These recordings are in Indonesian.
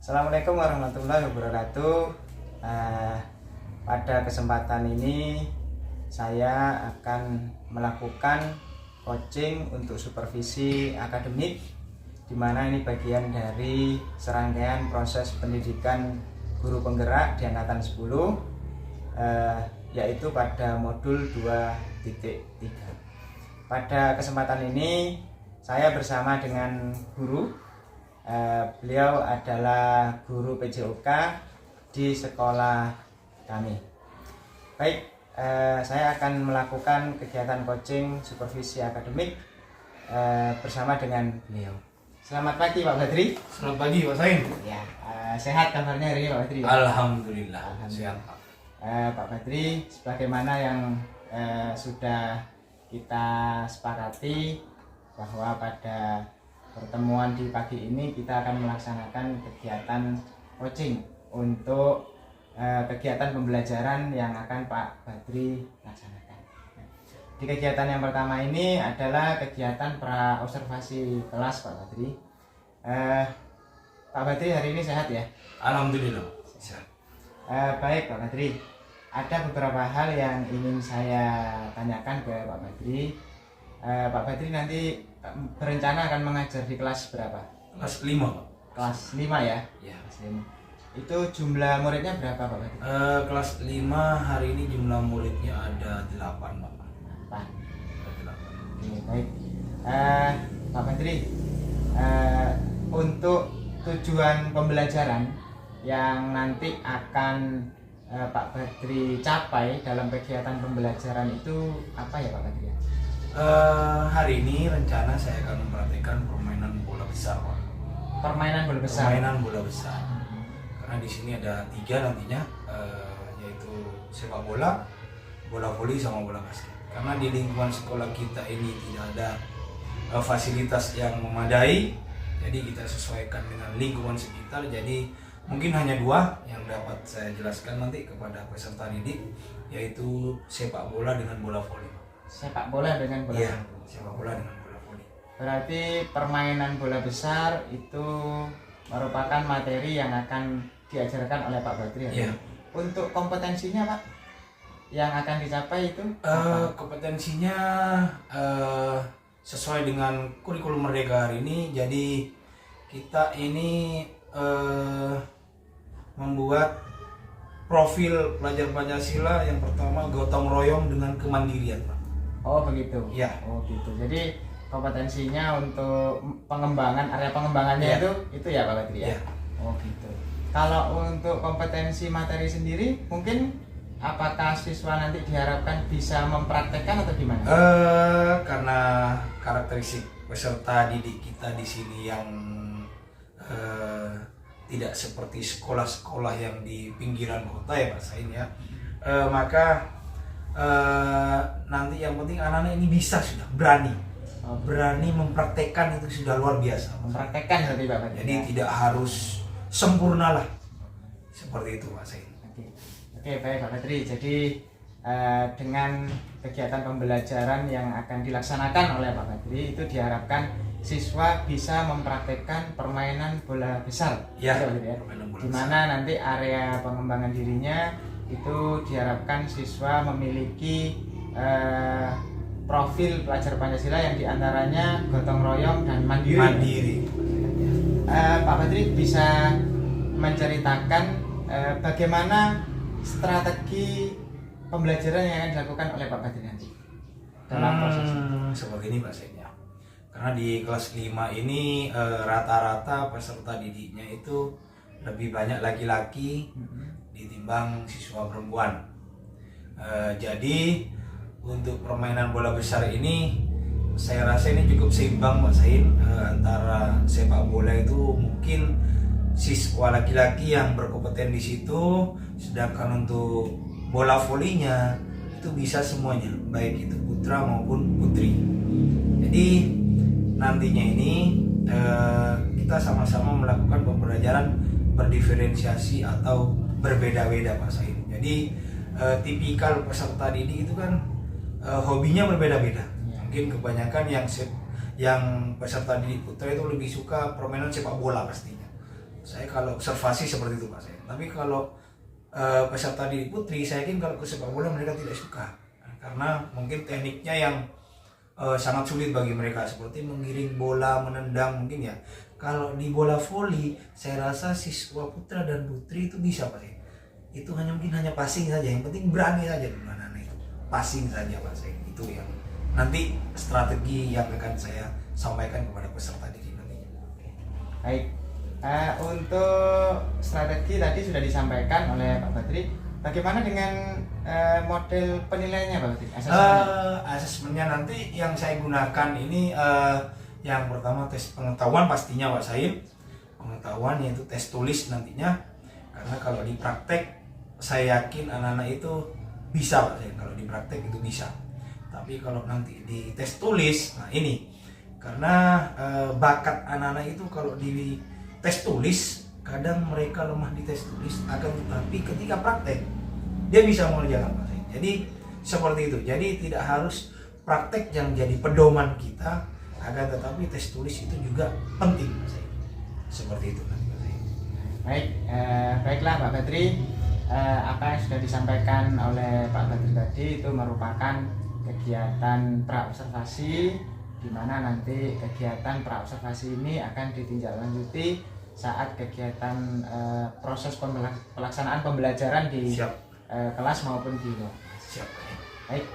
Assalamualaikum warahmatullahi wabarakatuh. Pada kesempatan ini saya akan melakukan coaching untuk supervisi akademik, di mana ini bagian dari serangkaian proses pendidikan guru penggerak di angkatan 10, yaitu pada modul 2.3. Pada kesempatan ini saya bersama dengan guru. Beliau adalah guru PJOK di sekolah kami. Baik, saya akan melakukan kegiatan coaching supervisi akademik bersama dengan beliau. Selamat pagi Pak Badri. Selamat pagi Pak Sain. Ya, sehat kabarnya hari ini Pak Badri? Alhamdulillah. Sehat Pak. Pak Badri, sebagaimana yang sudah kita sepakati bahwa pada pertemuan di pagi ini kita akan melaksanakan kegiatan coaching untuk kegiatan pembelajaran yang akan Pak Badri laksanakan. Di kegiatan yang pertama ini adalah kegiatan pra observasi kelas Pak Badri. Pak Badri hari ini sehat ya? Alhamdulillah sehat. Baik Pak Badri, ada beberapa hal yang ingin saya tanyakan ke Pak Badri. Pak Badri nanti berencana akan mengajar di kelas berapa? Kelas 5 Pak. Kelas 5 ya? Ya. Kelas 5. Itu jumlah muridnya berapa Pak Badri? Kelas 5 hari ini jumlah muridnya ada 8 Pak. 8. Ada 8. Oke, baik. Pak Badri, untuk tujuan pembelajaran yang nanti akan Pak Badri capai dalam kegiatan pembelajaran itu apa ya Pak Badri? Hari ini rencana saya akan mempraktikkan permainan bola besar Pak. Permainan bola besar. Permainan bola besar. Karena di sini ada 3 nantinya, yaitu sepak bola, bola voli sama bola basket. Karena di lingkungan sekolah kita ini tidak ada fasilitas yang memadai, jadi kita sesuaikan dengan lingkungan sekitar. Jadi mungkin hanya 2 yang dapat saya jelaskan nanti kepada peserta didik, yaitu sepak bola dengan bola voli. Sepak bola dengan bola Iya, voli. sepak bola dengan bola voli. Berarti permainan bola besar itu merupakan materi yang akan diajarkan oleh Pak Badri. Iya. Untuk kompetensinya Pak, yang akan dicapai itu kompetensinya sesuai dengan kurikulum Merdeka hari ini. Jadi kita ini membuat profil pelajar Pancasila yang pertama gotong royong dengan kemandirian Pak. Oh begitu. Ya. Oh gitu. Jadi kompetensinya untuk pengembangan, area pengembangannya Ya. itu ya Pak Badri ya. Ya. Oh gitu. Kalau untuk kompetensi materi sendiri, mungkin apakah siswa nanti diharapkan bisa mempraktekkan atau gimana? Karena karakteristik peserta didik kita di sini yang tidak seperti sekolah-sekolah yang di pinggiran kota ya Pak Sain ya, maka nanti yang penting anak-anak ini bisa, sudah berani mempraktekkan, itu sudah luar biasa. Mempraktekkan berarti Pak Badri. Jadi ya? tidak harus sempurna lah, seperti itu Pak Sain. Oke, baik Pak Badri. Jadi dengan kegiatan pembelajaran yang akan dilaksanakan oleh Pak Badri itu diharapkan siswa bisa mempraktekkan permainan bola besar. Ya, Pak Badri, ya? permainan bola Di mana nanti area pengembangan dirinya itu diharapkan siswa memiliki profil pelajar Pancasila yang diantaranya gotong royong dan mandiri. Pak Badri bisa menceritakan bagaimana strategi pembelajaran yang akan dilakukan oleh Pak Badri nanti dalam proses seperti ini Pak Sain ya. Karena di kelas 5 ini rata-rata peserta didiknya itu lebih banyak laki-laki ditimbang siswa perempuan. Jadi untuk permainan bola besar ini saya rasa ini cukup seimbang Pak Sain, antara sepak bola itu mungkin siswa laki-laki yang berkompeten di situ, sedangkan untuk bola volinya itu bisa semuanya, baik itu putra maupun putri. Jadi nantinya ini kita sama-sama melakukan pembelajaran berdiferensiasi atau berbeda-beda Pak Sain. Jadi tipikal peserta didik itu kan hobinya berbeda-beda. Mungkin kebanyakan yang peserta didik putra itu lebih suka permainan sepak bola pastinya. Saya kalau observasi seperti itu Pak Said. Tapi kalau peserta didik putri, saya yakin kalau ke sepak bola mereka tidak suka, karena mungkin tekniknya yang sangat sulit bagi mereka, seperti mengiring bola, menendang mungkin ya. Kalau di bola voli, saya rasa siswa putra dan putri itu bisa Pak Said. Itu mungkin hanya passing saja, yang penting berani saja dengan anak itu, passing saja Pak Said. Itu yang nanti strategi yang akan saya sampaikan kepada peserta didik nantinya. Baik. Untuk strategi tadi sudah disampaikan oleh Pak Badri. Bagaimana dengan model penilaiannya Pak Badri? Asesmennya nanti yang saya gunakan ini yang pertama tes pengetahuan pastinya Pak Said. Pengetahuan yaitu tes tulis nantinya. Karena kalau di praktek saya yakin anak-anak itu bisa Pak Said. Kalau di praktek itu bisa. Tapi kalau nanti di tes tulis, nah ini karena bakat anak-anak itu kalau di tes tulis, kadang mereka lemah di tes tulis, akan tetapi ketika praktek dia bisa mengerjakan Pak Said. Jadi seperti itu. Jadi tidak harus praktek yang jadi pedoman kita, akan tetapi tes tulis itu juga penting Pak Said. Seperti itu nanti Pak Said. Baik, baiklah Pak Badri. Apa yang sudah disampaikan oleh Pak Badri tadi itu merupakan kegiatan praobservasi, di mana nanti kegiatan praobservasi ini akan ditindaklanjuti saat kegiatan proses pelaksanaan pembelajaran di kelas maupun di luar. Siap. Baik,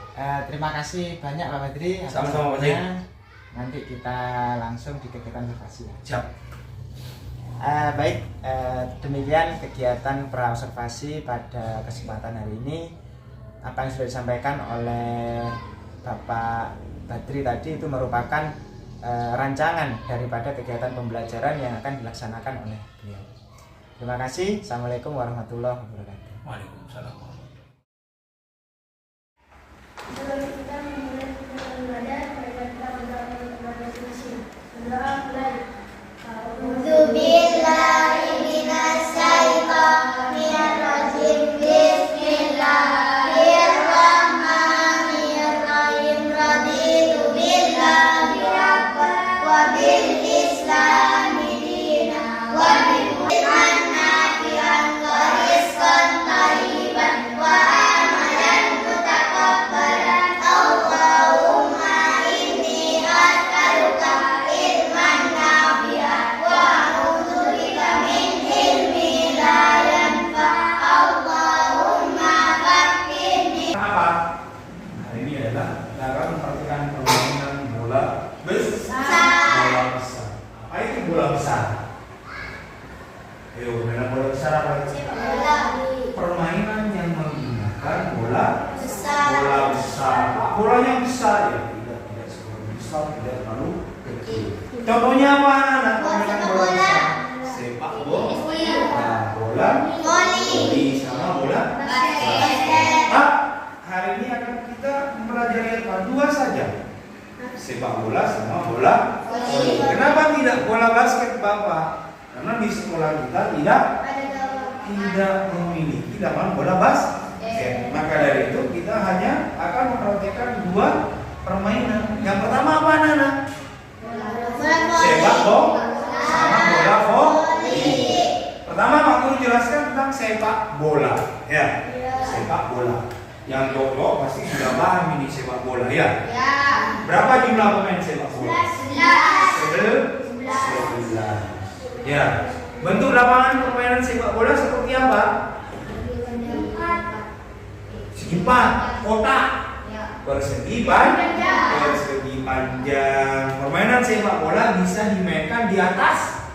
terima kasih banyak Pak Badri. Sama-sama Pak Said. Nanti kita langsung di kegiatan observasi. Siap. Baik, demikian kegiatan praobservasi pada kesempatan hari ini. Apa yang sudah disampaikan oleh Bapak Badri tadi itu merupakan rancangan daripada kegiatan pembelajaran yang akan dilaksanakan oleh beliau. Terima kasih. Assalamualaikum warahmatullahi wabarakatuh. Waalaikumsalam. Sebelum kita memulai ibadah, mereka kita berdoa masing-masing. Berdoa mulai. A'udzubillahi minasyaitonir rajim. Bismillahirrahmanirrahim. Raditu billahi rabban wa bil islami dinan wa bi Muhammadin nabiyan wa rizqan thayyiban wa amalan mutaqabbalan. Allahumma inni as'aluka ilman nafi'an wa a'udzubika min ilmin la yanfa'. Allahumma faqqihni. Apa? Hari ini adalah kita akan memperhatikan permainan bola besar. Bola besar. Apa itu bola besar? Ayo, permainan bola besar apa itu? Permainan yang menggunakan bola Besar. bola besar. Bolanya besar ya, tidak seperti besar, tidak terlalu kecil. Contohnya apa anak? Permainan bola besar. Sepak bola. Nah, bola voli sama bola Basket. hari ini akan kita mempelajari apa? Dua saja. Sepak bola sama bola voli. Kenapa tidak bola basket Bapak? Karena di sekolah kita tidak memiliki lapangan bola basket. Maka dari itu kita hanya akan memperhatikan dua permainan. Yang pertama apa anak-anak? Sepak bola sama bola voli. Pertama Pak Guru jelaskan tentang sepak bola. Ya, sepak bola. Yang Joko pasti sudah paham ini sepak bola ya. Berapa jumlah pemain sepak bola? 11. Ya. Bentuk lapangan permainan sepak bola seperti apa? Segi empat, kotak. Persegi panjang. Permainan sepak bola bisa dimainkan di atas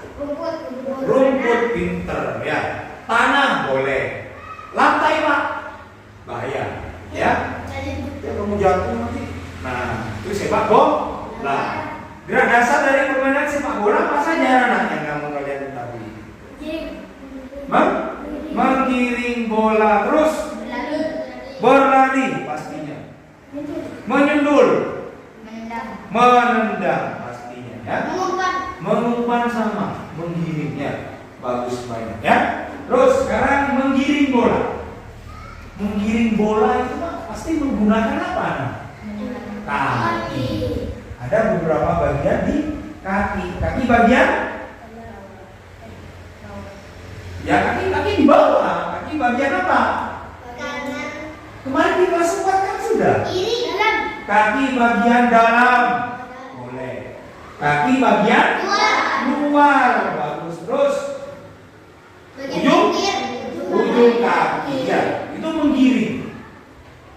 rumput pinter ya. Tanah boleh. Lantai Pak bahaya ya. Kamu jatuh nanti. Nah, itu sepak bola. Gerak dasar dari permainan sepak bola apa saja anak yang kamu kalian ketahui? Menggiring bola, terus berlari pastinya, menyundul, menendang pastinya ya, mengumpan sama menggiringnya, bagus mainnya ya. Terus sekarang menggiring bola. Menggiring bola itu pasti menggunakan apa anak? Kaki. Ada beberapa bagian di kaki. Kaki bagian bawah. Kaki bagian apa? Kanan. Kemarin di kelas 4 kan sudah. Kiri. Dalam. Kaki bagian dalam. Boleh. Kaki bagian luar. Bagus. Terus ujung kaki ya. Itu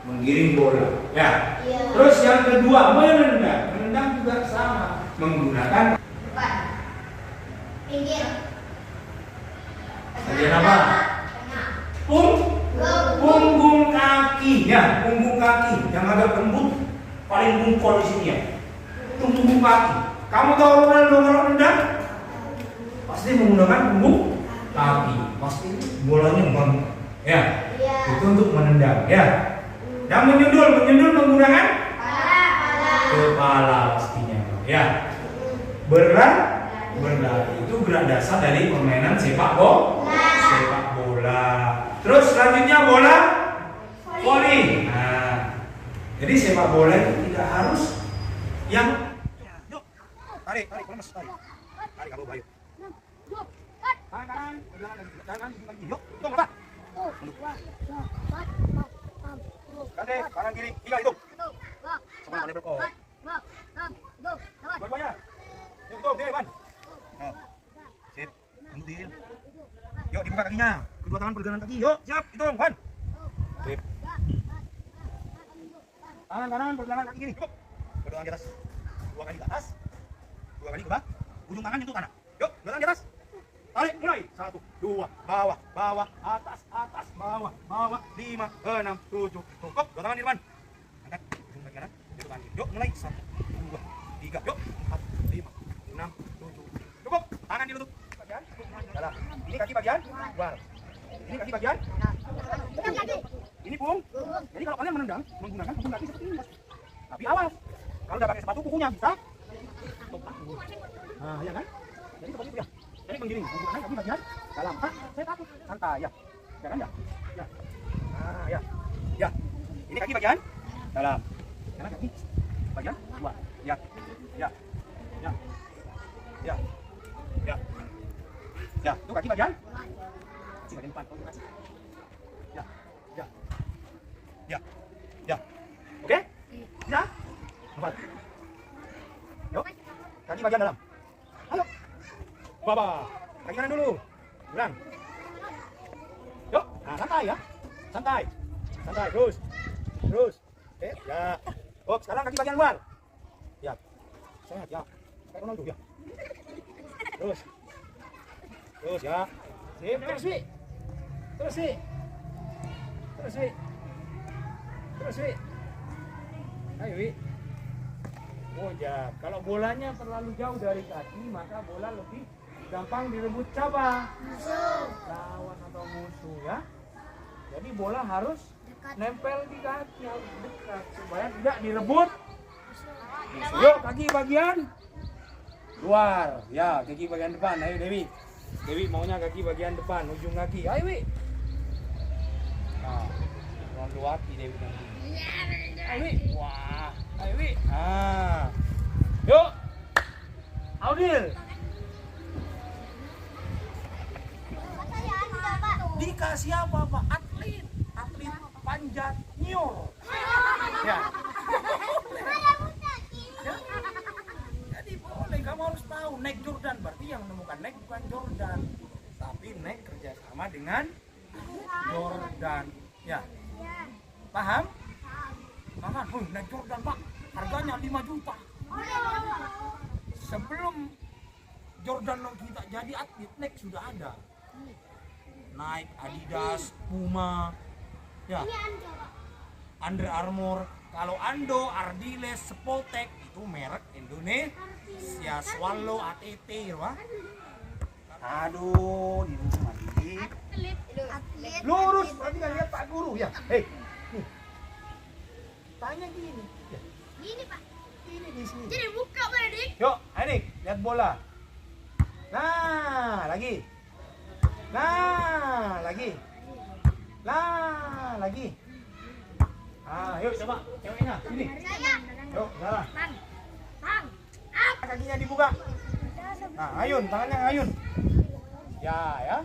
menggiring bola. Ya. Iya. Terus yang kedua menendang. Menendang juga sama menggunakan Depan. Pinggir. bagian apa? Tengah. Punggung kaki ya, punggung kaki yang agak lembut paling bungkol di sini ya. Itu punggung kaki. Kamu tahu Ronaldo kalau nendang? Pasti menggunakan punggung kaki. Pasti bolanya bang. Ya. Iya. Itu untuk menendang ya. Yang menyundul menggunakan kepala pastinya ya. Berlari itu gerak dasar dari permainan sepak bola. Terus selanjutnya bola voli. Nah, jadi sepak bola itu tidak harus yang yuk tarik lemes tarik kamu bayu. Kanan yuk hitung apa? Gade kanan kiri 3 hitung. Sama mana berkok? Dua-duanya. Yuk hitung deh, Ban. Oh. Sip. Ambil. Yuk dibuka kakinya. Kedua tangan pergelangan kaki. Yuk, siap. Hitung, Ban. Sip. Tangan kanan pergelangan kaki kiri. Cukup. Kedua tangan di atas. 2 kali ke atas. 2 kali ke bawah. Ujung tangan nyentuh tanah. Yuk, dua tangan di atas. Tarik mulai. 1, 2, bawah, atas, bawah, 5, 6, 7. Cukup. Dua tangan di depan. Angkat ujung kaki kanan. Nyentuh tangan kiri. Yuk, mulai. 1, 2, 3. Yuk, 4, 5, 6, 7. Cukup. Tangan dilutut. Dalam. Ini kaki bagian luar. Ini kaki bagian. Ini pung. Jadi kalau kalian menendang menggunakan punggung kaki seperti ini. Tapi awas. Kalau udah pakai sepatu kukunya bisa. Nah, ya kan? Jadi seperti itu ya. Jadi menggiring menggunakan kaki bagian dalam. Saya takut. Santai ya. Ya kan ya? Ya. Nah, ya. Ya. Ini kaki bagian dalam. Karena kaki bagian luar. Ya. Ya. Ya. Ya. Ya. Ya, itu kaki bagian depan. Ya. Ya. Ya. Ya. Oke? Ya. 4. Yuk. Kaki bagian dalam. Ayo. Baba. Kaki kanan dulu. Ulang. Yuk. Nah, santai ya. Santai. Terus. Oke, ya. Oh, sekarang kaki bagian luar. Ya. Sehat ya. Kayak Ronaldo ya. Terus ya. Sip, terus Wi. Ayo Wi. Oh ya, kalau bolanya terlalu jauh dari kaki, maka bola lebih gampang direbut siapa? Lawan atau musuh ya. Jadi bola harus nempel di kaki, harus dekat supaya tidak direbut. Yuk, kaki bagian luar. Ya, kaki bagian depan. Ayo Dewi. Dewi maunya kaki bagian depan, ujung kaki. Ayo Wi. Nah, rondo hati Dewi nanti. Ayo Wi. Wah, ayo Wi. Ah. Yuk. Audil. Dikasih apa Pak? Atlet panjat nyur. Ya. Jadi boleh, kamu harus tahu Nike Jordan, berarti yang menemukan Nike bukan Jordan, tapi Nike kerjasama dengan Jordan. Ya, paham? Makan, Nike Jordan Pak, harganya 5 juta. Sebelum Jordan kita jadi atlet, Nike sudah ada. Nike, Adidas, Puma, ya, Under Armour. Kalau Ando, Ardiles, Spottek itu merek Indonesia. Swallow, ATT, wah. Aduh, di rumah ini. Lurus, berarti nggak lihat Pak Guru ya. Hei, nih. Tanya gini. Ya. Gini Pak. Ini di sini. Jadi buka Pak Dik. Yuk, ayo lihat bola. Nah, lagi. Nah, lagi. Nah, lagi. Ah, yuk coba ceweknya sini. Yuk, jalan. Kakinya dibuka. Nah, ayun, tangannya ayun. Ya.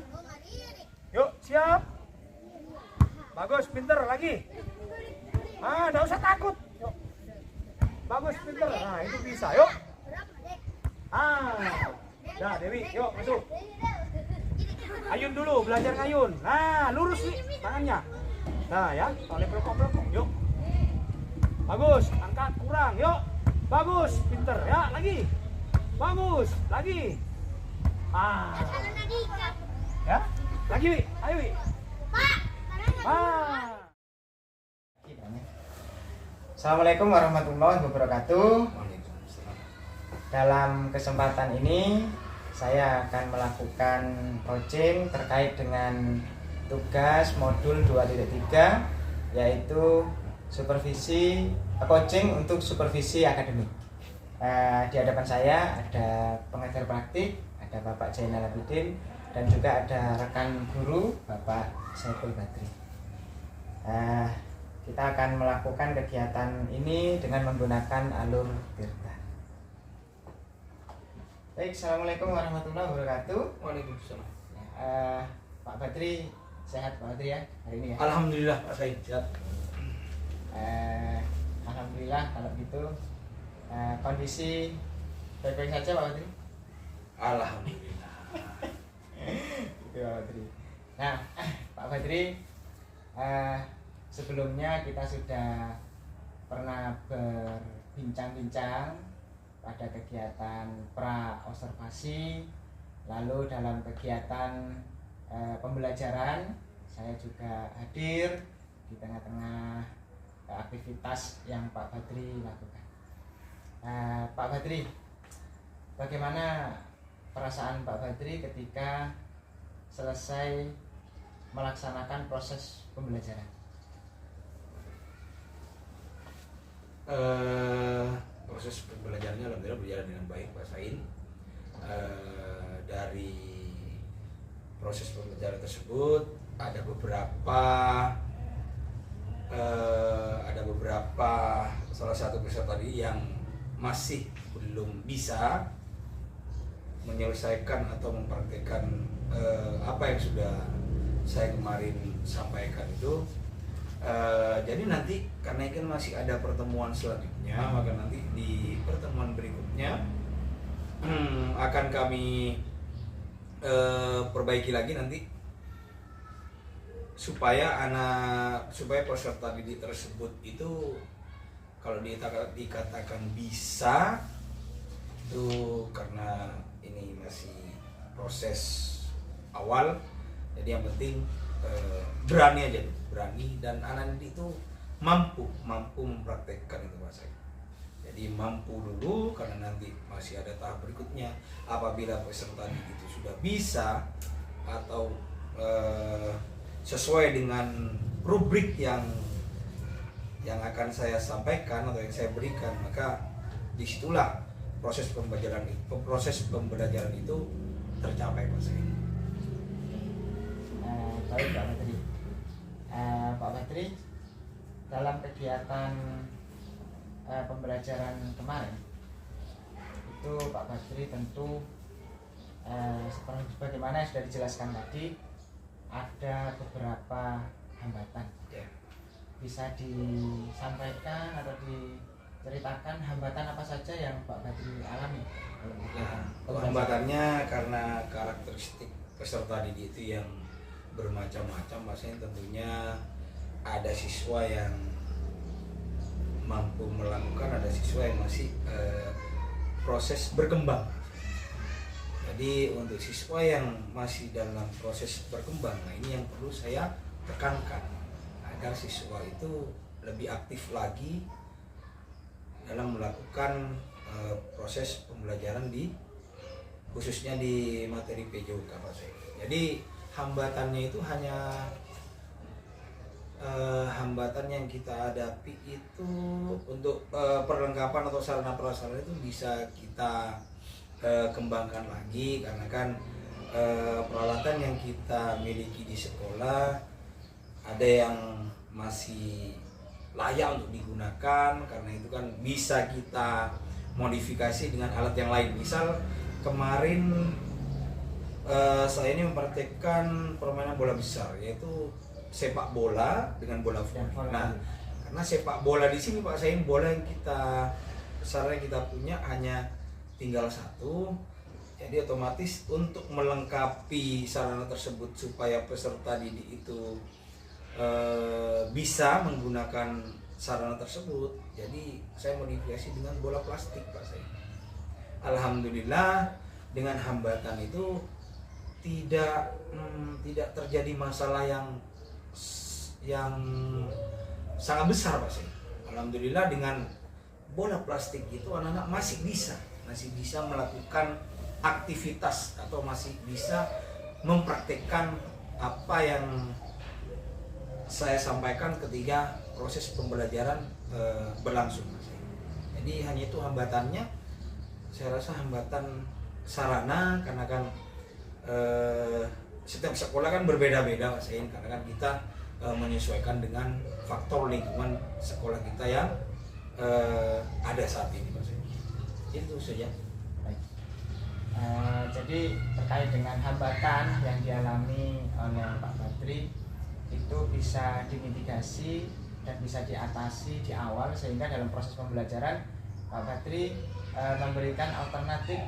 Yuk, siap. siap. Bagus, pinter lagi. Nggak usah takut. Yuk. Bagus, pinter. Nah, itu bisa. Yuk. Dah, Dewi, yuk masuk. Ayun dulu, belajar ngayun. Nah, lurus nih tangannya. Nah, ya, oleh pelokok-pelokok. Yuk. Bagus, angkat kurang. Yuk. Bagus, pinter. Ya, lagi. Bagus, lagi. Ya, lagi, Wi. Ayo, Wi. Assalamualaikum warahmatullahi wabarakatuh. Dalam kesempatan ini saya akan melakukan coaching terkait dengan tugas modul 2.3, yaitu supervisi coaching untuk supervisi akademik. Di hadapan saya ada pengajar praktik, ada Bapak Zainal Abidin, dan juga ada rekan guru Bapak Saiful Badri. Kita akan melakukan kegiatan ini dengan menggunakan alur Tirta. Baik, assalamualaikum warahmatullahi wabarakatuh. Waalaikumsalam. Pak Badri, sehat Pak Badri ya hari ini ya? Alhamdulillah Pak Said, sehat. Alhamdulillah kalau gitu. Kondisi baik-baik saja Pak Badri? Alhamdulillah. Itu Pak Badri. Nah, Pak Badri, sebelumnya kita sudah pernah berbincang-bincang pada kegiatan pra-observasi, lalu dalam kegiatan pembelajaran saya juga hadir di tengah-tengah aktivitas yang Pak Badri lakukan. Pak Badri, bagaimana perasaan Pak Badri ketika selesai melaksanakan proses pembelajaran? Proses pembelajarannya alhamdulillah berjalan dengan baik Pak Sain. Dari proses pembelajaran tersebut ada beberapa salah satu peserta tadi yang masih belum bisa menyelesaikan atau mempraktekkan apa yang sudah saya kemarin sampaikan itu. Jadi nanti karena kan masih ada pertemuan selanjutnya, maka nanti di pertemuan berikutnya akan kami perbaiki lagi nanti supaya peserta didik tersebut itu kalau dikatakan bisa itu karena ini masih proses awal, jadi yang penting berani aja, berani, dan anak didik itu mampu mempraktekkan itu Mas. Jadi mampu dulu karena nanti masih ada tahap berikutnya. Apabila peserta didik itu sudah bisa atau sesuai dengan rubrik yang akan saya sampaikan atau yang saya berikan, maka disitulah proses pembelajaran itu tercapai Mas. Baik Pak Badri. Pak Badri, dalam kegiatan pembelajaran kemarin itu Pak Badri tentu sebagaimana yang sudah dijelaskan tadi, ada beberapa hambatan. Bisa disampaikan atau diceritakan hambatan apa saja yang Pak Badri alami? Hambatannya karena karakteristik peserta didik itu yang bermacam-macam, maksudnya tentunya ada siswa yang mampu melakukan, ada siswa yang masih proses berkembang. Jadi untuk siswa yang masih dalam proses berkembang, nah ini yang perlu saya tekankan agar siswa itu lebih aktif lagi dalam melakukan proses pembelajaran khususnya di materi PJOK Pak. Jadi hambatannya itu hanya hambatan yang kita hadapi itu untuk perlengkapan atau sarana prasarana itu bisa kita kembangkan lagi, karena kan peralatan yang kita miliki di sekolah ada yang masih layak untuk digunakan, karena itu kan bisa kita modifikasi dengan alat yang lain. Misal kemarin saya ini mempraktekkan permainan bola besar, yaitu sepak bola dengan bola voli. Nah, karena sepak bola di sini Pak Sain, bola yang kita besar yang kita punya hanya tinggal satu, jadi otomatis untuk melengkapi sarana tersebut supaya peserta didik itu bisa menggunakan sarana tersebut, jadi saya modifikasi dengan bola plastik Pak Sain. Alhamdulillah dengan hambatan itu tidak terjadi masalah yang sangat besar Pak Sain. Alhamdulillah dengan bola plastik itu anak-anak masih bisa melakukan aktivitas atau masih bisa mempraktekkan apa yang saya sampaikan ketika proses pembelajaran berlangsung. Jadi hanya itu hambatannya, saya rasa hambatan sarana, karena kan setiap sekolah kan berbeda-beda Mas Sain, karena kan kita menyesuaikan dengan faktor lingkungan sekolah kita yang ada saat ini Mas Sain. Itu saja. Baik. Jadi terkait dengan hambatan yang dialami oleh Pak Badri itu bisa dimitigasi dan bisa diatasi di awal, sehingga dalam proses pembelajaran Pak Badri memberikan alternatif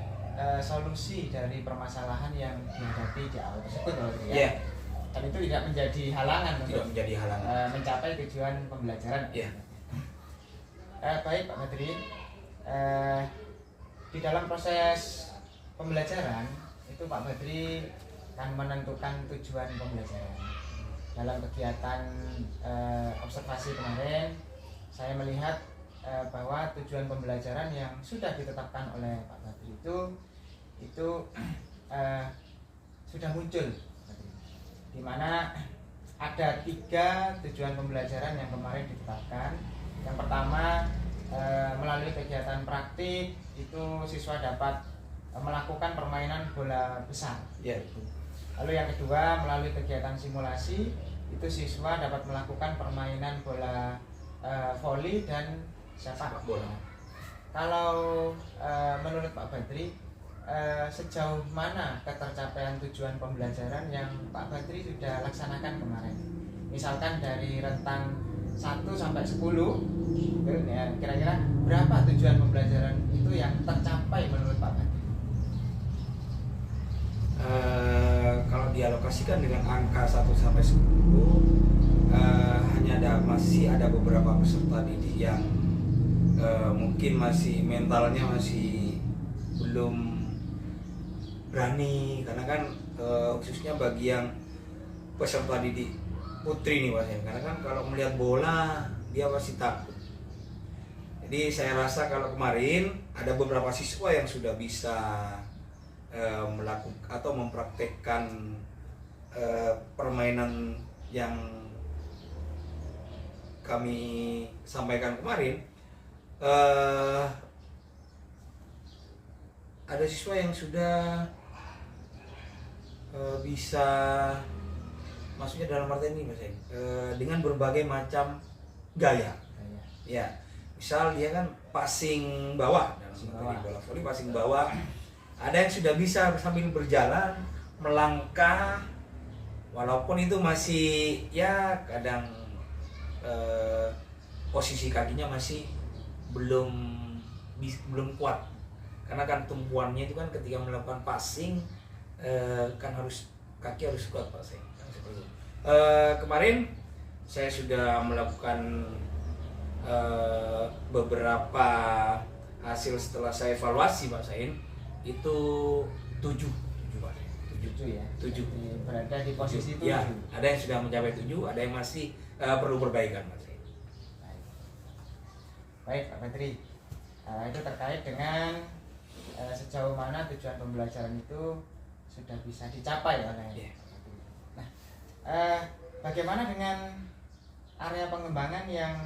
solusi dari permasalahan yang dihadapi di awal tersebut, ya. Yeah. Dan itu tidak menjadi halangan untuk mencapai tujuan pembelajaran. Yeah. Baik Pak Badri, di dalam proses pembelajaran itu Pak Badri akan menentukan tujuan pembelajaran. Dalam kegiatan observasi kemarin, saya melihat bahwa tujuan pembelajaran yang sudah ditetapkan oleh Pak Badri itu sudah muncul, di mana ada 3 tujuan pembelajaran yang kemarin ditetapkan. Yang pertama, melalui kegiatan praktik itu siswa dapat melakukan permainan bola besar. Yeah. Lalu yang kedua, melalui kegiatan simulasi itu siswa dapat melakukan permainan bola voli dan sepak bola. Kalau menurut Pak Badri, sejauh mana ketercapaian tujuan pembelajaran yang Pak Badri sudah laksanakan kemarin? Misalkan dari rentang 1 sampai 10, ya, kira-kira berapa tujuan pembelajaran itu yang tercapai menurut Pak Badri? Kalau dialokasikan dengan angka 1 sampai 10, masih ada beberapa peserta didik yang mungkin masih mentalnya masih belum berani, karena kan khususnya bagi yang peserta didik putri nih Mas, karena kan kalau melihat bola dia pasti takut. Jadi saya rasa kalau kemarin ada beberapa siswa yang sudah bisa melakukan atau mempraktekkan permainan yang kami sampaikan kemarin, ada siswa yang sudah bisa, maksudnya dalam arti ini Mas, dengan berbagai macam gaya. Ya, misal dia kan passing bawah, dalam arti bola voli passing bawah. Ada yang sudah bisa sambil berjalan, melangkah, walaupun itu masih ya kadang posisi kakinya masih belum kuat, karena kan tumpuannya itu kan ketika melakukan passing kan kaki harus kuat Pak Sain. Kemarin saya sudah melakukan beberapa hasil setelah saya evaluasi Pak Sain, itu 7 Pak Sain. 7 ya. 7 berada di posisi 7. Ya, ada yang sudah mencapai 7, ada yang masih perlu perbaikan Pak Sain. Baik Pak Badri, itu terkait dengan sejauh mana tujuan pembelajaran itu sudah bisa dicapai oleh Pak Badri. Nah, bagaimana dengan area pengembangan yang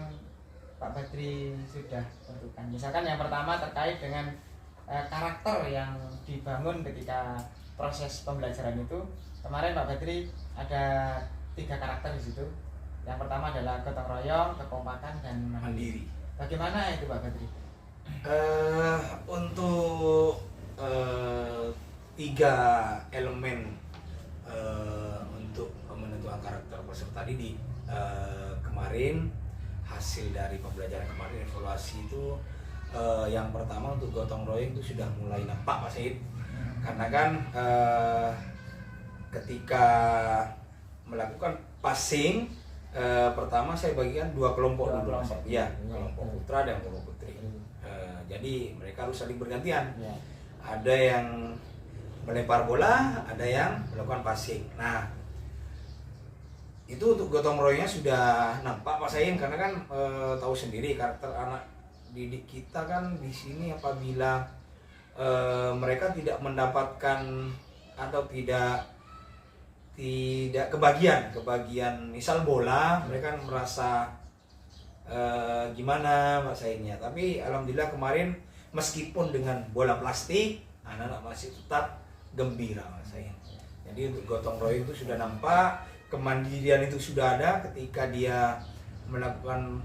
Pak Badri sudah tentukan? Misalkan yang pertama terkait dengan karakter yang dibangun ketika proses pembelajaran itu. Kemarin Pak Badri ada 3 karakter di situ. Yang pertama adalah gotong royong, kekompakan, dan mandiri. Bagaimana itu Pak Badri? Untuk 3 elemen untuk menentukan karakter peserta didik. Kemarin hasil dari pembelajaran kemarin, evaluasi itu yang pertama untuk gotong royong itu sudah mulai nampak Pak Said, karena kan ketika melakukan passing pertama saya bagikan 2 kelompok dulu, ya, kelompok putra dan kelompok putri. Jadi mereka harus saling bergantian. Ada yang melempar bola, ada yang melakukan passing. Nah, itu untuk gotong royongnya sudah nampak Pak Sain, karena kan tahu sendiri karakter anak didik kita kan di sini apabila mereka tidak mendapatkan atau tidak kebagian misal bola, mereka merasa gimana Pak Sainnya. Tapi alhamdulillah kemarin meskipun dengan bola plastik, anak-anak masih tetap gembira Pak Sain. Jadi untuk gotong royong itu sudah nampak, kemandirian itu sudah ada ketika dia melakukan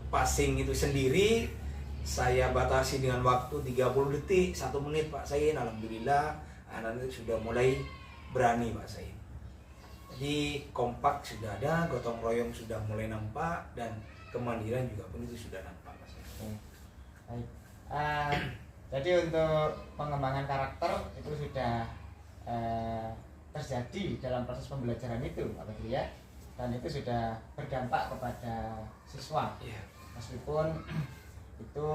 passing itu sendiri. Saya batasi dengan waktu 30 detik, 1 menit Pak Sain. Alhamdulillah anak itu sudah mulai berani Pak Sain. Jadi kompak sudah ada, gotong royong sudah mulai nampak, dan kemandirian juga pun itu sudah nampak Pak Sain. Baik. Jadi untuk pengembangan karakter itu sudah terjadi dalam proses pembelajaran itu Pak Badri ya, dan itu sudah berdampak kepada siswa. Meskipun itu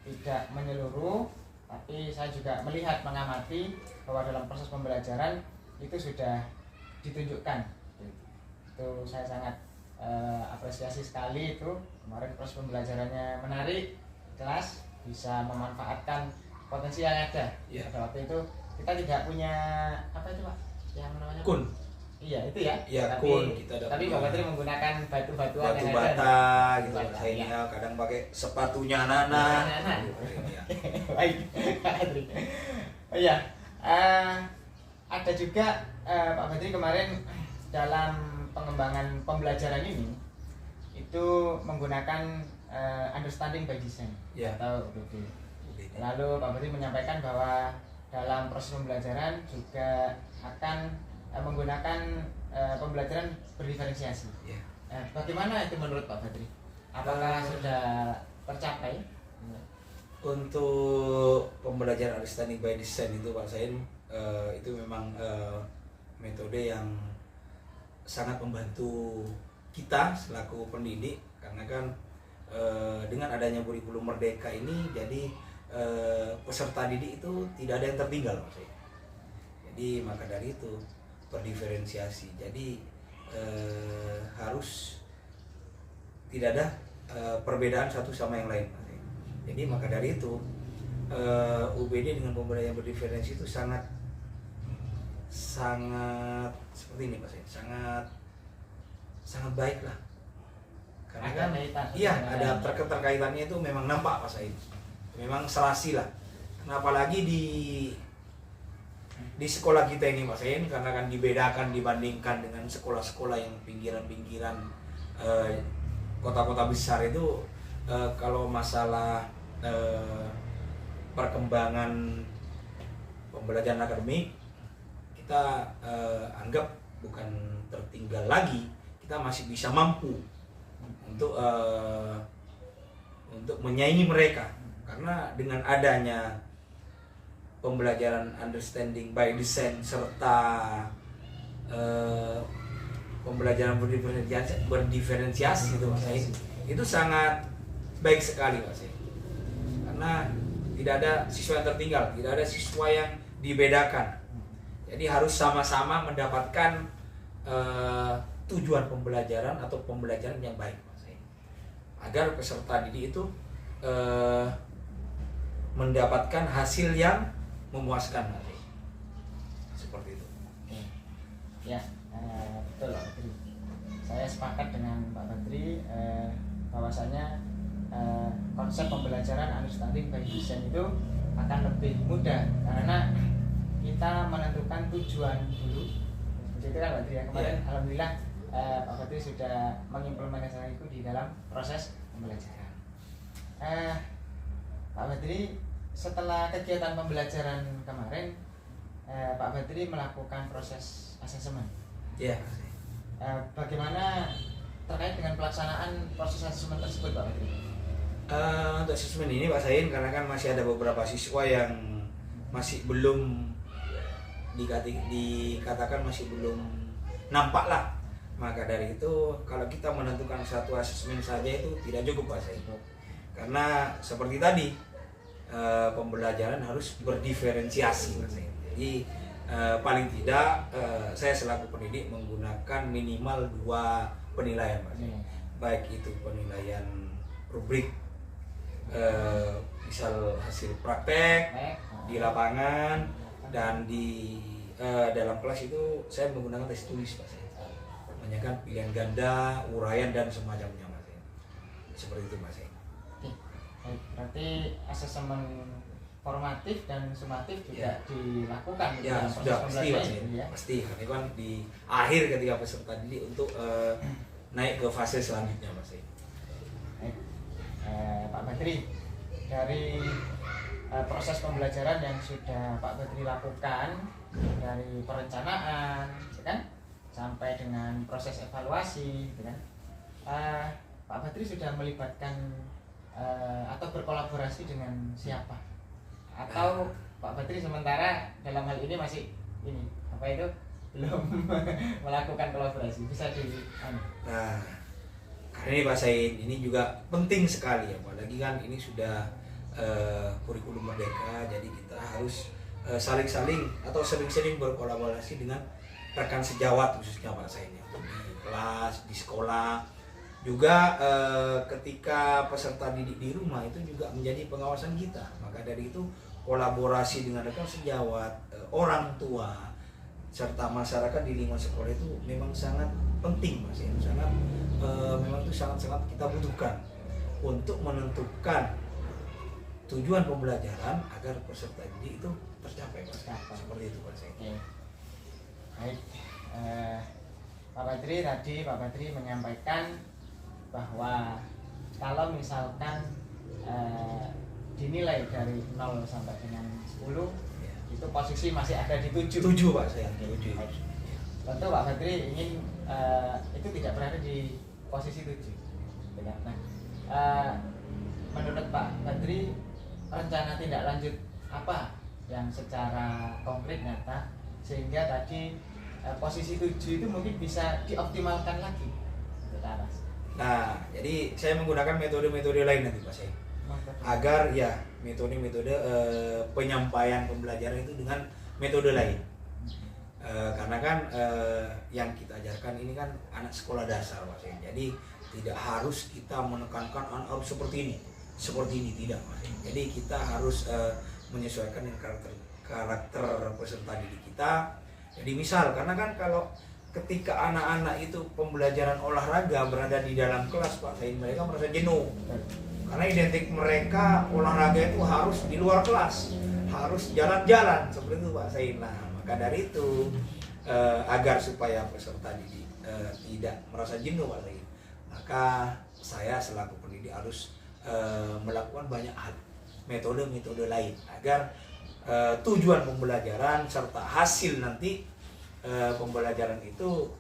tidak menyeluruh, tapi saya juga melihat, mengamati bahwa dalam proses pembelajaran itu sudah ditunjukkan. Itu saya sangat apresiasi sekali. Itu kemarin proses pembelajarannya menarik, kelas bisa memanfaatkan potensi yang ada. Pada waktu itu kita tidak punya apa itu Pak, yang namanya kun. Iya itu ya. Iya, tapi, kun kita ada. Tapi Pak Badri menggunakan batu-batuan batu yang bata ada. gitu. Bata, Saya ya. kadang pakai sepatunya anak-anak. Baik, Pak Badri. Oh iya, ada juga Pak Badri kemarin dalam pengembangan pembelajaran ini itu menggunakan understanding by design atau UBD. Lalu Pak Badri menyampaikan bahwa dalam proses pembelajaran juga akan menggunakan pembelajaran berdiferensiasi. Bagaimana itu menurut Pak Badri? Apakah sudah tercapai? Untuk pembelajaran understanding by design itu Pak Sain, itu memang metode yang sangat membantu kita selaku pendidik, karena kan dengan adanya kurikulum merdeka ini, jadi peserta didik itu tidak ada yang tertinggal Pak Sain. Jadi maka dari itu berdiferensiasi, jadi harus tidak ada perbedaan satu sama yang lain Pak Sain. Jadi maka dari itu UBD dengan pembelajaran berdiferensi itu sangat seperti ini Pak Sain, sangat baik lah, karena kan ada keterkaitannya itu memang nampak Pak Sain, memang serasi lah. Kenapa lagi di sekolah kita ini Pak Sain, karena kan dibedakan dibandingkan dengan sekolah-sekolah yang pinggiran-pinggiran kota-kota besar itu. Kalau masalah perkembangan pembelajaran akademik, kita anggap bukan tertinggal lagi, kita masih bisa mampu untuk menyaingi mereka, karena dengan adanya pembelajaran understanding by design serta pembelajaran berdiferensiasi itu Mas Said, itu sangat baik sekali Mas Said, karena tidak ada siswa yang tertinggal, tidak ada siswa yang dibedakan. Jadi harus sama-sama mendapatkan tujuan pembelajaran atau pembelajaran yang baik Mas Said, agar peserta didik itu mendapatkan hasil yang memuaskan Mas Said. Seperti itu. Ya, betul Pak Badri. Saya sepakat dengan Pak Badri bahwasanya konsep pembelajaran understanding by design itu akan lebih mudah, karena kita menentukan tujuan dulu. Begitu kan Pak Badri ya? Kemarin alhamdulillah Pak Badri sudah mengimplementasikan itu di dalam proses pembelajaran. Pak Badri, setelah kegiatan pembelajaran kemarin, Pak Badri melakukan proses asesmen. Ya. Bagaimana terkait dengan pelaksanaan proses asesmen tersebut, Pak Badri? Untuk asesmen ini Pak Sain, karena kan masih ada beberapa siswa yang masih belum dikatakan masih belum nampak lah. Maka dari itu kalau kita menentukan satu asesmen saja itu tidak cukup Pak Sain. Karena seperti tadi pembelajaran harus berdiferensiasi Pak Sain. Jadi paling tidak saya selaku pendidik menggunakan minimal 2 penilaian Pak Sain. Baik itu penilaian rubrik misal hasil praktek di lapangan dan di dalam kelas itu saya menggunakan tes tulis Pak Sain. Kebanyakan pilihan ganda, uraian dan semacamnya Pak Sain. Seperti itu Pak Sain. Oke. Baik, berarti asesmen formatif dan sumatif juga dilakukan Ya dalam sudah proses pasti Pak pembelajaran Sain. ini, ya. Pasti karena kan di akhir ketika peserta didik untuk naik ke fase selanjutnya Pak Sain. Baik. Pak Badri, dari proses pembelajaran yang sudah Pak Badri lakukan, dari perencanaan, ya kan, sampai dengan proses evaluasi, gitu kan, Pak Badri sudah melibatkan atau berkolaborasi dengan siapa? Atau Pak Badri sementara dalam hal ini masih ini apa itu belum melakukan kolaborasi? Bisa Nah, karena ini Pak Sain, ini juga penting sekali, apalagi kan ini sudah kurikulum merdeka, jadi kita harus saling-saling atau sering-sering berkolaborasi dengan rekan sejawat khususnya Pak Sain, di kelas, di sekolah, juga ketika peserta didik di rumah itu juga menjadi pengawasan kita. Maka dari itu kolaborasi dengan rekan sejawat, orang tua, serta masyarakat di lingkungan sekolah itu memang sangat penting Mas ya. Memang itu sangat-sangat kita butuhkan untuk menentukan tujuan pembelajaran agar peserta didik itu tercapai Mas. Seperti itu Mas. Oke. Baik, Pak Badri, tadi Pak Badri menyampaikan bahwa kalau misalkan dinilai dari 0 sampai dengan 10 Ya. itu posisi masih ada di 7. 7 Pak saya. 7. Tentu Pak Badri ingin itu tidak berada di posisi 7. Nah, menurut Pak Badri, rencana tindak lanjut apa yang secara konkret nyata sehingga tadi posisi 7 itu mungkin bisa dioptimalkan lagi ke atas? Nah, jadi saya menggunakan metode-metode lain nanti Pak saya. Agar ya metode-metode penyampaian pembelajaran itu dengan metode lain. Karena kan yang kita ajarkan ini kan anak sekolah dasar Pak saya. Jadi tidak harus kita menekankan anak harus seperti ini tidak Pak. Jadi kita harus menyesuaikan dengan karakter peserta didik kita. Jadi misal, karena kan kalau ketika anak-anak itu pembelajaran olahraga berada di dalam kelas Pak Sain, mereka merasa jenuh. Karena identik mereka olahraga itu harus di luar kelas, harus jalan-jalan seperti itu Pak Sain. Nah, maka dari itu agar supaya peserta didik tidak merasa jenuh Pak Sain, maka saya selaku pendidik harus melakukan banyak hal, metode-metode lain agar tujuan pembelajaran serta hasil nanti pembelajaran itu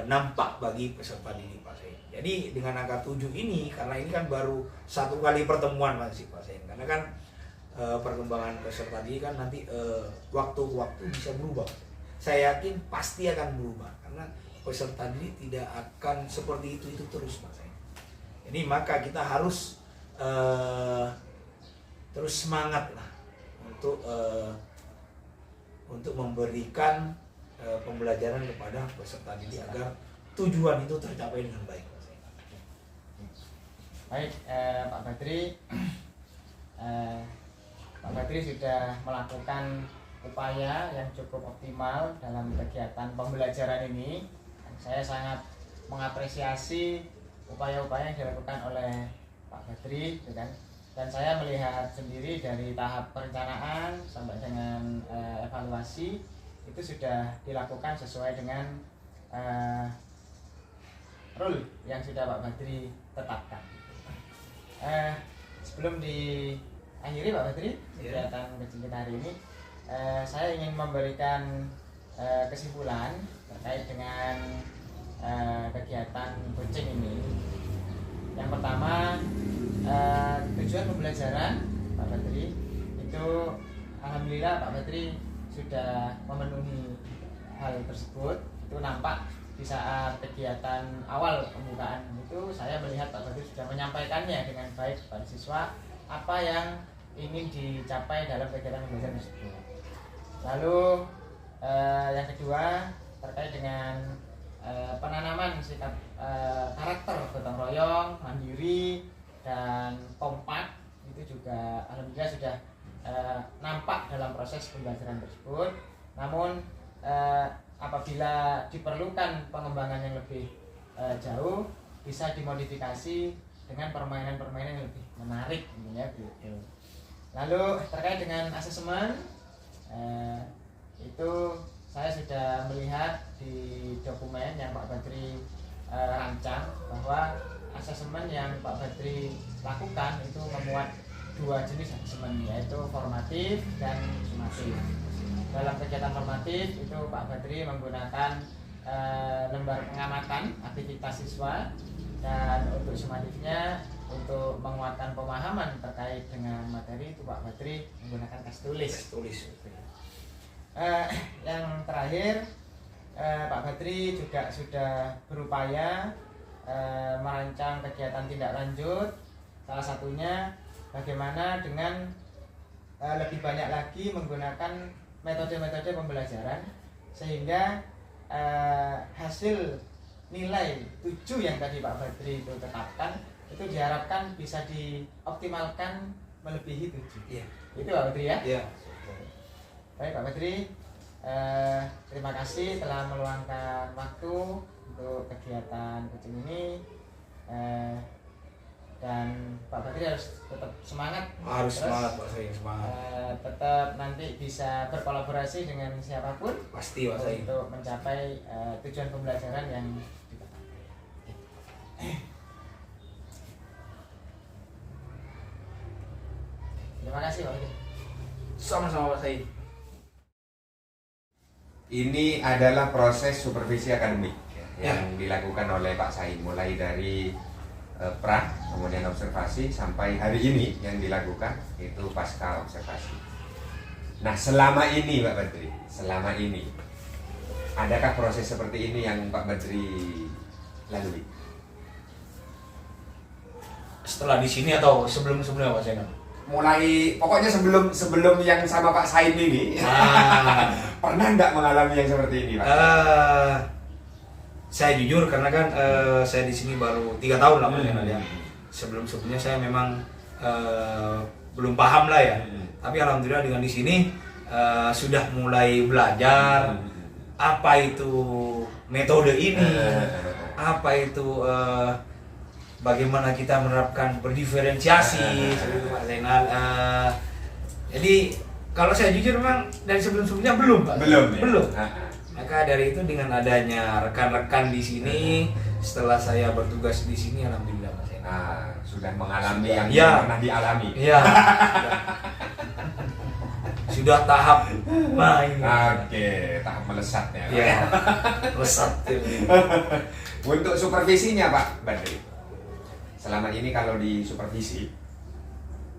nampak bagi peserta didik Pak Sain. Jadi dengan angka 7 ini, karena ini kan baru 1 kali pertemuan masih Pak Sain, karena kan perkembangan peserta didik kan nanti waktu-waktu bisa berubah. Saya yakin pasti akan berubah karena peserta didik tidak akan seperti itu terus Pak Sain. Jadi maka kita harus terus semangat lah untuk memberikan pembelajaran kepada peserta didik agar tujuan itu tercapai dengan baik. Baik, Pak Badri, Pak Badri sudah melakukan upaya yang cukup optimal dalam kegiatan pembelajaran ini. Saya sangat mengapresiasi upaya-upaya yang dilakukan oleh Pak Badri, dan saya melihat sendiri dari tahap perencanaan sampai dengan evaluasi itu sudah dilakukan sesuai dengan rule yang sudah Pak Badri tetapkan. Sebelum diakhiri Pak Badri kegiatan kecil kita hari ini, saya ingin memberikan kesimpulan terkait dengan kegiatan coaching ini. Yang pertama, tujuan pembelajaran Pak Badri itu alhamdulillah Pak Badri sudah memenuhi hal tersebut. Itu nampak di saat kegiatan awal pembukaan itu saya melihat Pak Badri sudah menyampaikannya dengan baik kepada siswa apa yang ingin dicapai dalam kegiatan pembelajaran tersebut. Lalu yang kedua terkait dengan penanaman sikap karakter gotong royong, mandiri, dan kompak itu juga alhamdulillah sudah nampak dalam proses pembelajaran tersebut. Namun apabila diperlukan pengembangan yang lebih jauh, bisa dimodifikasi dengan permainan-permainan yang lebih menarik ya, gitu. Lalu terkait dengan asesmen itu saya sudah melihat di dokumen yang Pak Badri rancang bahwa asesmen yang Pak Badri lakukan itu memuat dua jenis asesmen, yaitu formatif dan sumatif. Dalam kegiatan formatif itu Pak Badri menggunakan lembar pengamatan aktivitas siswa, dan untuk sumatifnya untuk menguatkan pemahaman terkait dengan materi itu Pak Badri menggunakan tes tulis. Yang terakhir Pak Badri juga sudah berupaya merancang kegiatan tindak lanjut, salah satunya bagaimana dengan lebih banyak lagi menggunakan metode-metode pembelajaran sehingga hasil nilai 7 yang tadi Pak Badri itu tetapkan itu diharapkan bisa dioptimalkan melebihi 7. Iya. Itu Pak Badri ya? Iya. Baik Pak Badri, terima kasih telah meluangkan waktu untuk kegiatan coaching ini, dan Pak Badri harus tetap semangat. Harus semangat Pak Sain, semangat. Tetap nanti bisa berkolaborasi dengan siapapun. Pasti Pak Sain. Untuk mencapai tujuan pembelajaran yang ditetapkan. Terima kasih Pak Badri. Sama-sama Pak Sain. Ini adalah proses supervisi akademik yang dilakukan oleh Pak Sain, mulai dari pra, kemudian observasi, sampai hari ini yang dilakukan itu pasca observasi. Nah, selama ini Pak Badri, selama ini adakah proses seperti ini yang Pak Badri lalui? Setelah di sini atau sebelumnya Pak Sain? Mulai pokoknya sebelum yang sama Pak Sain ini pernah nggak mengalami yang seperti ini Pak? Saya jujur karena kan saya di sini baru 3 tahun lah Pak Sain ya. Sebelumnya saya memang belum paham lah ya. Tapi alhamdulillah dengan di sini sudah mulai belajar apa itu metode ini, apa itu bagaimana kita menerapkan berdiferensiasi seperti Pak Zainal. Jadi kalau saya jujur memang dari sebelumnya belum Pak. Belum. Maka dari itu dengan adanya rekan-rekan di sini, setelah saya bertugas di sini, alhamdulillah Pak Zainal. Sudah mengalami Sudah, yang ya. pernah dialami. Iya. Sudah tahap main. Oke, tahap melesatnya. Iya. Melesat. Untuk supervisinya Pak Badri, selama ini kalau di supervisi,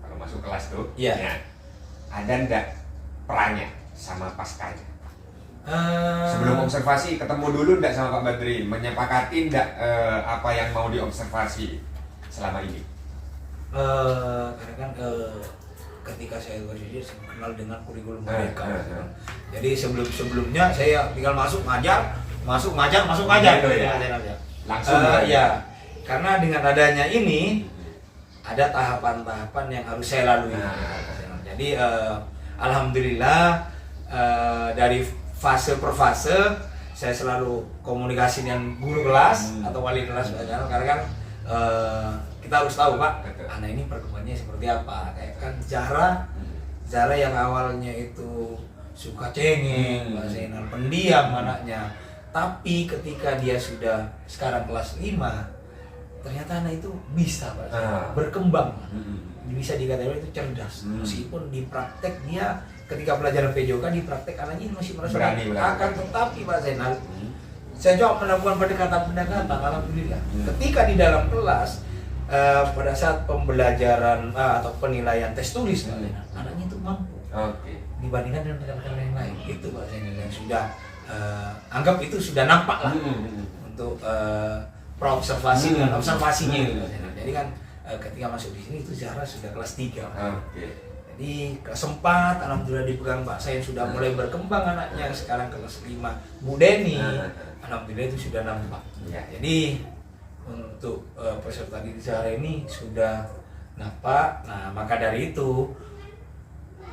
kalau masuk kelas tuh, Iya. ya, ada ndak perannya sama paskanya? Sebelum observasi ketemu dulu ndak sama Pak Badri, menyepakati ndak apa yang mau diobservasi selama ini? Karena kan ketika saya education saya kenal dengan kurikulum mereka. Jadi sebelumnya saya tinggal masuk ngajar. Gitu ya. Langsung ya. Karena dengan adanya ini ada tahapan-tahapan yang harus saya lalui. Jadi alhamdulillah dari fase per fase saya selalu komunikasi dengan guru kelas atau wali kelas karena kan kita harus tahu Pak, anak ini perkembangannya seperti apa. Kayak kan Zara yang awalnya itu suka cengeng, Pak Zainal pendiam anaknya. Tapi ketika dia sudah sekarang kelas 5, ternyata anak itu bisa Pak, berkembang. Bisa dikatakan itu cerdas. Meskipun di praktek dia ketika pelajaran PJOK di praktek anaknya masih merasa Berani melakukan. akan tetapi Pak Zainal saya coba melakukan pendekatan alhamdulillah. Ketika di dalam kelas pada saat pembelajaran atau penilaian tes tulis Pak Zainal, anaknya itu mampu Oke. dibandingkan dengan rekan-rekan yang lain. Itu Pak Zainal yang sudah anggap itu sudah nampak lah untuk praobservasi dengan observasinya gitu Pak Zainal. Jadi kan ketika masuk di sini itu Zahra sudah kelas 3. Oke. Jadi kelas 4 alhamdulillah dipegang Pak saya sudah mulai berkembang anaknya, sekarang kelas 5 Bu Deni alhamdulillah itu sudah nampak. Ya. Jadi untuk peserta didik Zahra ini sudah nampak. Nah maka dari itu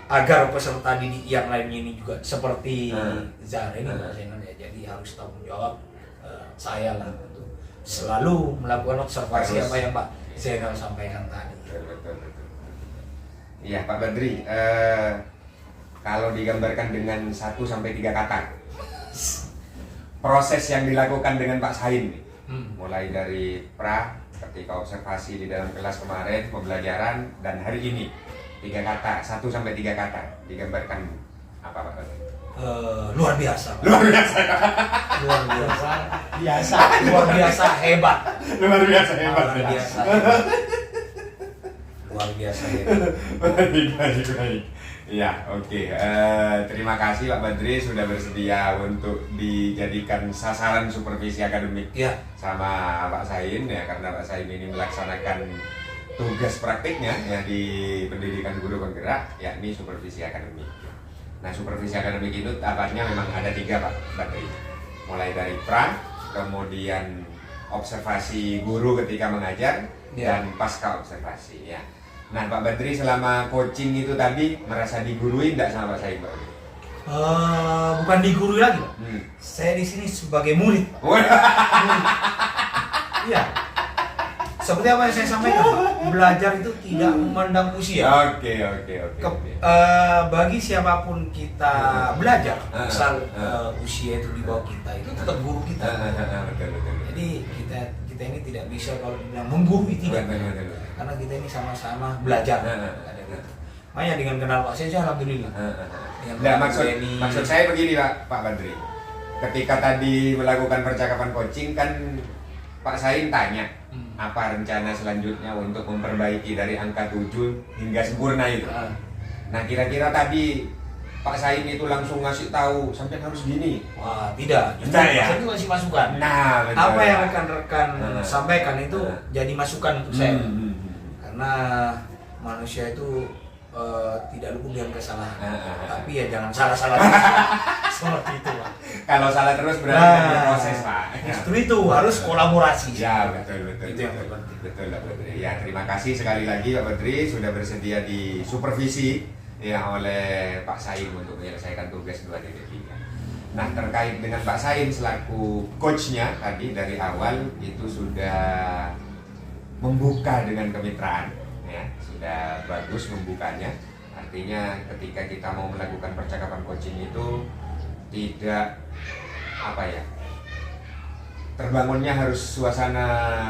agar peserta didik yang lainnya ini juga seperti Zahra ini Pak Zainal ya, jadi harus tanggung jawab saya lah untuk selalu melakukan observasi Harus. apa yang Pak Zainal sampaikan tadi. Betul. Iya Pak Badri, kalau digambarkan dengan 1 sampai 3 kata, proses yang dilakukan dengan Pak Sain, mulai dari ketika observasi di dalam kelas kemarin, pembelajaran, dan hari ini, 3 kata, 1 sampai 3 kata, digambarkan apa Pak Badri? Luar biasa Pak. Luar biasa. Luar biasa. Biasa. Luar biasa hebat. Luar biasa hebat. Luar biasa hebat. Luar biasa hebat. Baik. Ya, oke. Terima kasih Pak Badri sudah bersedia untuk dijadikan sasaran supervisi akademik Ya. sama Pak Sain ya, karena Pak Sain ini melaksanakan tugas praktiknya ya di pendidikan guru penggerak, yakni supervisi akademik. Nah, supervisi akademik itu tahapannya memang ada 3 Pak Badri. Mulai dari kemudian observasi guru ketika mengajar, dan pasca observasi ya. Nah Pak Badri selama coaching itu tadi merasa digurui enggak sama Pak Said Pak Badri? Bukan digurui lagi Pak. Saya di sini sebagai murid Pak. Iya. Seperti apa yang saya sampaikan Pak, belajar itu tidak memandang usia. Oke. Bagi siapapun kita belajar, misal usia itu di bawah kita, itu tetap guru kita. Betul. Jadi kita ini tidak bisa kalau dibilang menggurui tidak. Betul. Karena kita ini sama-sama belajar. Ada gitu. Makanya dengan kenal Pak Said alhamdulillah. Nah, maksud saya begini Pak Badri. Ketika tadi melakukan percakapan coaching kan Pak Sain tanya apa rencana selanjutnya untuk memperbaiki dari angka 7 hingga sempurna itu. Nah kira-kira tadi Pak Sain itu langsung ngasih tahu sampai harus gini. Wah tidak, justru Tidak, ya? Saya itu masih masukan. Nah betul. Apa yang rekan-rekan sampaikan itu jadi masukan untuk saya. Karena manusia itu tidak luput dengan kesalahan. Tapi ya jangan salah-salah seperti itu Pak. Kalau salah terus berarti ada proses Pak. Justru itu harus kolaborasi. Ya betul. Itu yang terpenting. Betul Pak Badri. Ya terima kasih sekali lagi Pak Badri sudah bersedia di supervisi ya oleh Pak Sain untuk menyelesaikan tugas 2.3. Nah terkait dengan Pak Sain selaku coachnya tadi dari awal itu sudah membuka dengan kemitraan ya, sudah bagus membukanya. Artinya ketika kita mau melakukan percakapan coaching itu tidak terbangunnya harus suasana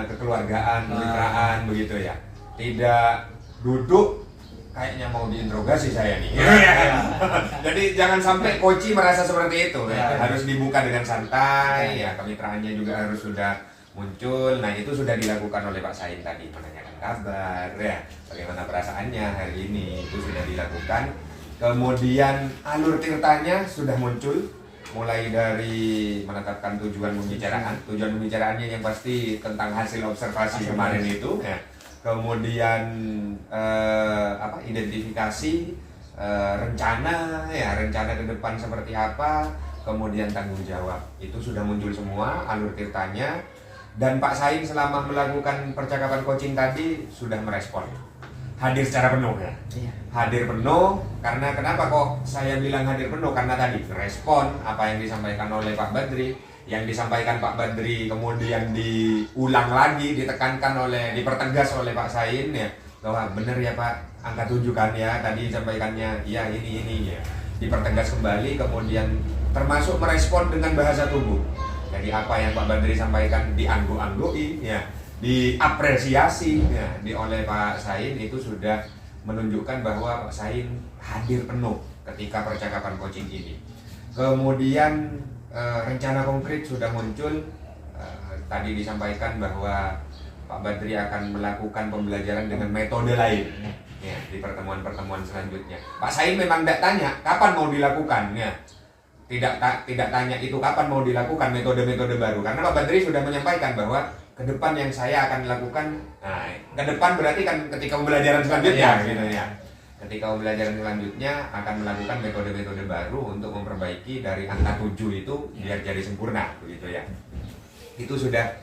kekeluargaan, kemitraan begitu ya. Tidak duduk kayaknya mau diinterogasi saya nih. Jadi jangan sampai coach merasa seperti itu. Harus dibuka dengan santai ya, kemitraannya juga harus sudah muncul. Nah, itu sudah dilakukan oleh Pak Sain tadi, menanyakan kabar ya, bagaimana perasaannya hari ini, itu sudah dilakukan. Kemudian alur tirtanya sudah muncul, mulai dari menetapkan tujuan pembicaraan. Tujuan pembicaraannya yang pasti tentang hasil observasi kemarin itu ya. Kemudian identifikasi rencana ke depan seperti apa, kemudian tanggung jawab. Itu sudah muncul semua alur tirtanya. Dan Pak Sain selama melakukan percakapan coaching tadi sudah merespon, hadir secara penuh ya. Hadir penuh, karena kenapa kok saya bilang hadir penuh? Karena tadi respon apa yang disampaikan oleh Pak Badri, yang disampaikan Pak Badri kemudian diulang lagi, dipertegas oleh Pak Sain ya, bahwa benar ya Pak, angka 7 kan ya, tadi disampaikannya ya ini ya. Dipertegas kembali, kemudian termasuk merespon dengan bahasa tubuh. Jadi apa yang Pak Badri sampaikan dianggu-anggui ya, diapresiasi ya oleh Pak Sain, itu sudah menunjukkan bahwa Pak Sain hadir penuh ketika percakapan coaching ini. Kemudian rencana konkret sudah muncul. Tadi disampaikan bahwa Pak Badri akan melakukan pembelajaran dengan metode lain ya, di pertemuan-pertemuan selanjutnya. Pak Sain memang tidak tanya kapan mau dilakukan ya. Tidak tanya itu kapan mau dilakukan metode-metode baru, karena Pak Badri sudah menyampaikan bahwa ke depan yang saya akan lakukan, nah ke depan berarti kan ketika pembelajaran selanjutnya gitu ya. Ketika pembelajaran selanjutnya akan melakukan metode-metode baru untuk memperbaiki dari angka 7 itu biar jadi sempurna begitu ya. Itu sudah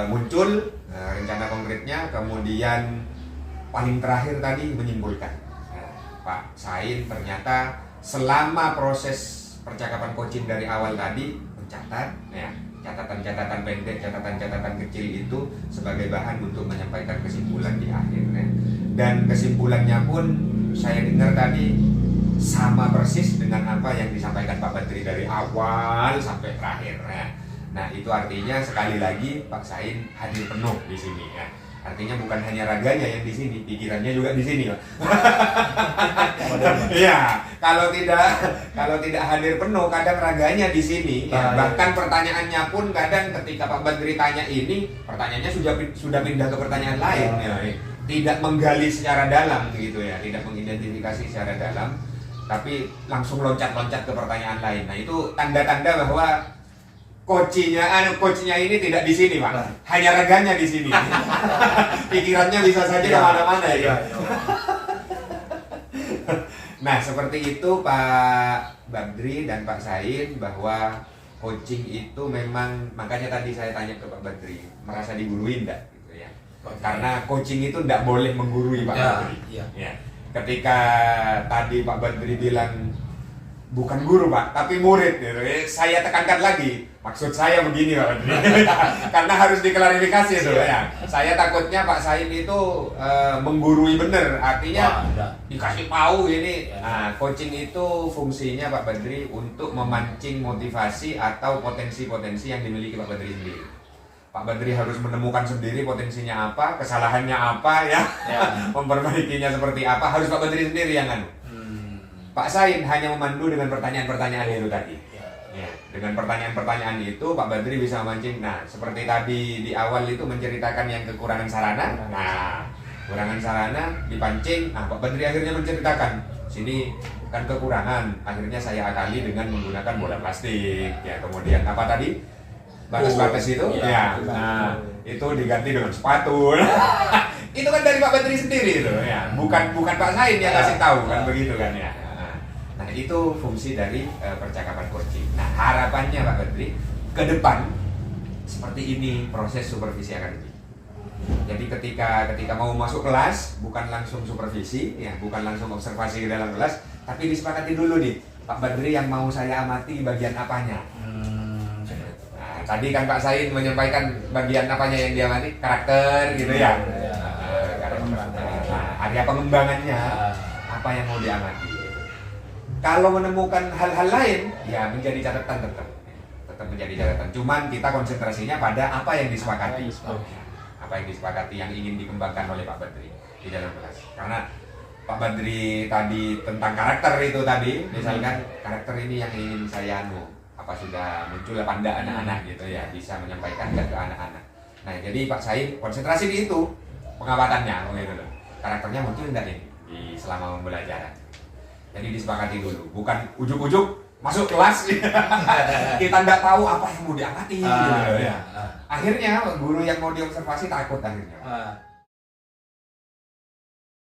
muncul rencana konkretnya. Kemudian paling terakhir tadi menyimpulkan, Pak Sain ternyata selama proses percakapan coaching dari awal tadi mencatat ya, catatan-catatan pendek, catatan-catatan kecil itu sebagai bahan untuk menyampaikan kesimpulan di akhir ya. Dan kesimpulannya pun saya dengar tadi sama persis dengan apa yang disampaikan Pak Badri dari awal sampai terakhir ya. Nah itu artinya sekali lagi Pak Sain hadir penuh di sini ya. Artinya bukan hanya raganya yang di sini, pikirannya juga di sini, Pak. Iya, kalau tidak hadir penuh, kadang raganya di sini. Ya, bahkan pertanyaannya pun kadang ketika Pak Badri tanya ini, pertanyaannya sudah pindah ke pertanyaan lain. Ya. Tidak menggali secara dalam gitu ya, tidak mengidentifikasi secara dalam, tapi langsung loncat-loncat ke pertanyaan lain. Nah itu tanda-tanda bahwa coachnya ini tidak di sini, Pak. Hanya raganya di sini. Pikirannya bisa saja kemana-mana ya. Nah seperti itu Pak Badri dan Pak Sain, bahwa coaching itu memang, makanya tadi saya tanya ke Pak Badri, merasa digurui enggak gitu ya. Karena coaching itu enggak boleh menggurui Pak Badri. Ya. Ketika tadi Pak Badri bilang bukan guru Pak, tapi murid gitu. Saya tekankan lagi, maksud saya begini Pak Badri. Karena harus diklarifikasi itu ya. Saya takutnya Pak Sain itu menggurui bener, artinya dikasih tahu ini. Nah, coaching itu fungsinya Pak Badri untuk memancing motivasi atau potensi-potensi yang dimiliki Pak Badri sendiri. Pak Badri harus menemukan sendiri potensinya apa, kesalahannya apa ya. Memperbaikinya seperti apa, harus Pak Badri sendiri yang anu. Pak Sain hanya memandu dengan pertanyaan-pertanyaan itu tadi. Ya, dengan pertanyaan-pertanyaan itu Pak Badri bisa memancing. Nah, seperti tadi di awal itu menceritakan yang kekurangan sarana. Nah, kekurangan sarana dipancing. Nah, Pak Badri akhirnya menceritakan, sini kan kekurangan. Akhirnya saya akali dengan menggunakan bola plastik. Ya, kemudian apa tadi? Batas-batas itu. Ya. Nah, itu diganti dengan sepatu. Itu kan dari Pak Badri sendiri itu ya. Bukan Pak Sain yang kasih tahu kan begitu kan ya. Nah itu fungsi dari percakapan coaching. Nah harapannya Pak Badri ke depan seperti ini proses supervisi akademik. Jadi ketika mau masuk kelas bukan langsung supervisi, ya bukan langsung observasi ke dalam kelas, tapi disepakati dulu nih Pak Badri yang mau saya amati bagian apanya. Nah tadi kan Pak Sain menyampaikan bagian apanya yang diamati, karakter gitu ya. Area pengembangannya apa yang mau diamati. Kalau menemukan hal-hal lain, ya menjadi catatan tetap menjadi catatan. Cuman kita konsentrasinya pada apa yang disepakati, apa yang disepakati yang ingin dikembangkan oleh Pak Badri di dalam kelas. Karena Pak Badri tadi tentang karakter itu tadi, misalkan karakter ini yang ingin saya apa sudah muncul pada anak-anak gitu ya, bisa menyampaikan ke anak-anak. Nah jadi Pak Sain konsentrasi di itu pengawatannya, gitu loh. Karakternya muncul enggak nih di selama pembelajaran. Jadi disepakati dulu, bukan ujuk-ujuk masuk kelas kita nggak tahu apa yang mau diamati gitu ya. Akhirnya guru yang mau diobservasi takut akhirnya.